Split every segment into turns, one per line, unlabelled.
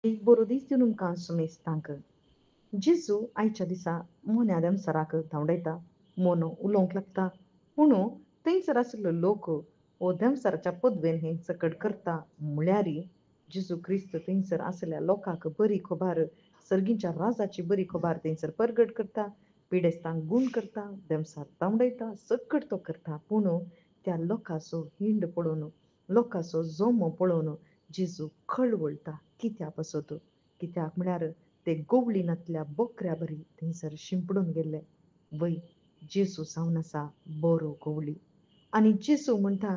एक बरो दीस तुमकां सुमेस्तांक जेजू आयच्या दिसा मोन्या देमसराक धांवडयता मोनो उलोवंक लागता पूण थंयसर आशिल्लो लोक हो देमसराच्या पदवेन हे चकड करता म्हळ्यार जेजू क्रिस्त थंयसर आसल्या लोकांक बरी खबर सर्गीच्या राजाची बरी खबर थंयसर परगट करता पिडेस्तांक गूण करता देमसार धांवडयता सकट तो करता पूण त्या लोकांचो हिंड पळोवन लोकांचो जोमो पळोवन जेजू खळवळटा कित्या पासत कित्याक म्हळ्यार ते गोवळीनातल्या बोकऱ्या बरी थंयसर शिंपडून गेल्ले वय जेजू जावन आसा बरो गोवळी आनी जेजू म्हणटा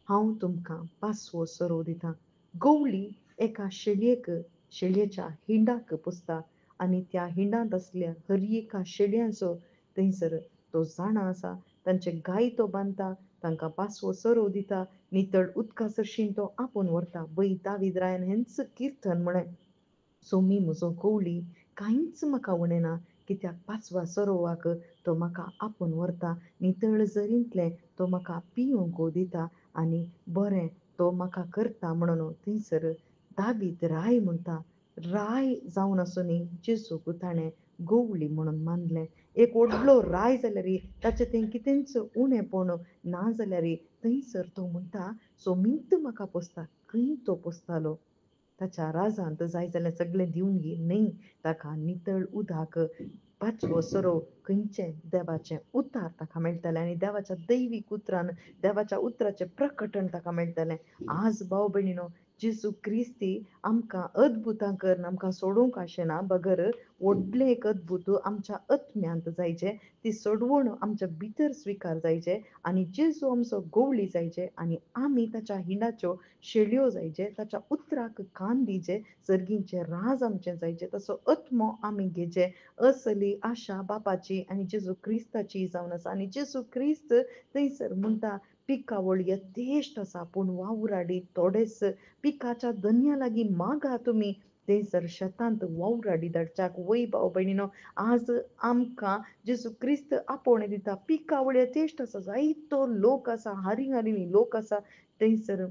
हांव तुमकां पासवो सरो दितां गोवळी एका शेळयेच्या हिंडाक पुसता आनी त्या हिंडांत असल्या हर एका शेळयांचो थंयसर तो जाणा आसा तांचे गाय तो बांदता तांकां पासवो सरो दिता नितळ उदका सरशीं तो आपूण व्हरता वय दावीद रायन हेंच किर्तन म्हळें सोमी म्हजो गोवळी कांयच म्हाका उणेना कित्याक पांचवा सरोवाक तो म्हाका आपूण व्हरता नितळ झरींतले तो म्हाका पिवूंक दिता आनी बरें तो म्हाका करता म्हणून थंयसर दावीद राय म्हणटा राय जावन आसुनी जेजूक ताणें गोवळी म्हणून मानलें एक व्हडलो राय जाल्यार ताचें तें कितेंच उणेंपण ना जाल्यार थंयसर तो म्हणटा सोमीत म्हाका पोसता खंय तो पोसतालो ताच्या राजांत जाय जाल्यार सगळें दिवन घे न्ही ताका नितळ उदक पांचवो सरो खंयचें देवाचें उतार ताका मेळटलें आनी देवाच्या दैवीक उतरान देवाच्या उतराचें प्रकटण ताका मेळटलें आज भाव भयणीनो जेजू क्रिस्ती आमकां अद्भुतां करून आमकां सोडूंक आशेना बगर व्हडलें एक अद्भुत आमच्या आत्म्यांत जायचें ती सोडवण आमच्या भितर स्विकार जायचे आनी जेजू आमचो गोवळी जायचे आनी आमी ताच्या हिंडाच्यो शेळयो जायचे ताच्या उतराक कान दिवचे सर्गींचे राज आमचे जायचे तसो आत्मो आमी घेवचे असली आशा बापाची आनी जेजू क्रिस्ताची जावन आसा आनी जेजू क्रिस्त थंयसर म्हणटा पिकावळ यथेश्ट आसा पूण वावराडी थोडेच पिकाच्या धन्या लागीं मागा तुमी थंयसर शेतांत वावराडी धाडच्याक वय भाव भयणीनो आज आमकां जेजू क्रिस्त आपोवणें दिता पिकावळ यथेश्ट आसा जायतो लोक आसा हारीं हारीं लोक आसा थंयसर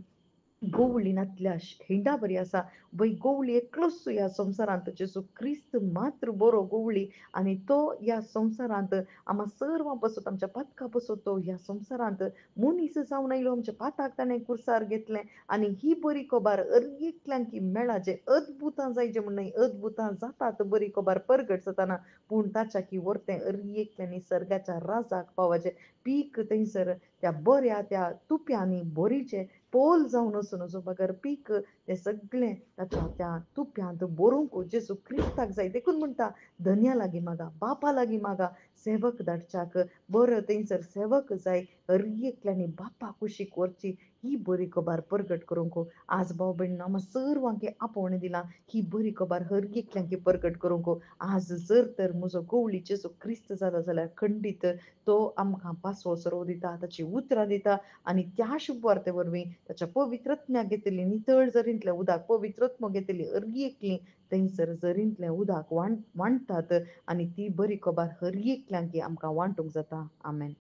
गोवळीनातल्या हिंडा बरी आसा वय गोवळी एकलोच ह्या संवसारांत जेजू क्रिस्त मात्र बरो गोवळी आनी तो ह्या संवसारांत आम्हा सर्वां पसत आमच्या पातका पसत तो ह्या संवसारांत मनीस जावन आयलो आमच्या पाताक ताणें कुर्सार घेतलें आनी ही बरी खबर एकल्यांक मेळा जे अद्भुतां जायचे म्हण अद्भुतां जातात बरी खबर परगट जाताना पूण ताच्या की व्हरतें एकल्यांनी सर्गाच्या राजाक पावाचें पीक थंयसर त्या बऱ्या त्या तुप्यांनी बोरीचे पोल जावन वचून जो बगर पीक तें सगळें ताच्या त्या तुप्यांत बरोवंक जेजू क्रिस्ताक जाय देखून म्हणटा धन्या लागीं मागा बापा लागीं मागा सेवक धाडच्याक बरो थंयसर सेवक जाय हर एकल्यांनी बापा कुशीक व्हरची ही बरी खबर परगट करूंक आज भाव भयण आम्हा सर्वांक आपोवणें दिलां ही बरी खबर हर एकल्यांक परगट करूंक आज जर तर म्हजो गोवळी जेजू क्रिस्त जालो जाल्यार खंडीत तो आमकां पासवो सरो दिता ताची उतरां दिता आनी त्या शुभ वार्ते वरवीं ताच्या पवित्रत्म्या घेतिल्ली नितळ जरींतलें उदक पवित्रत्म घेतिल्ली हर एकलीं थंयसर जरींतलें उदक वांटात आनी ती बरी खबर हर एकल्यांक आमकां वांटूंक जाता आमेन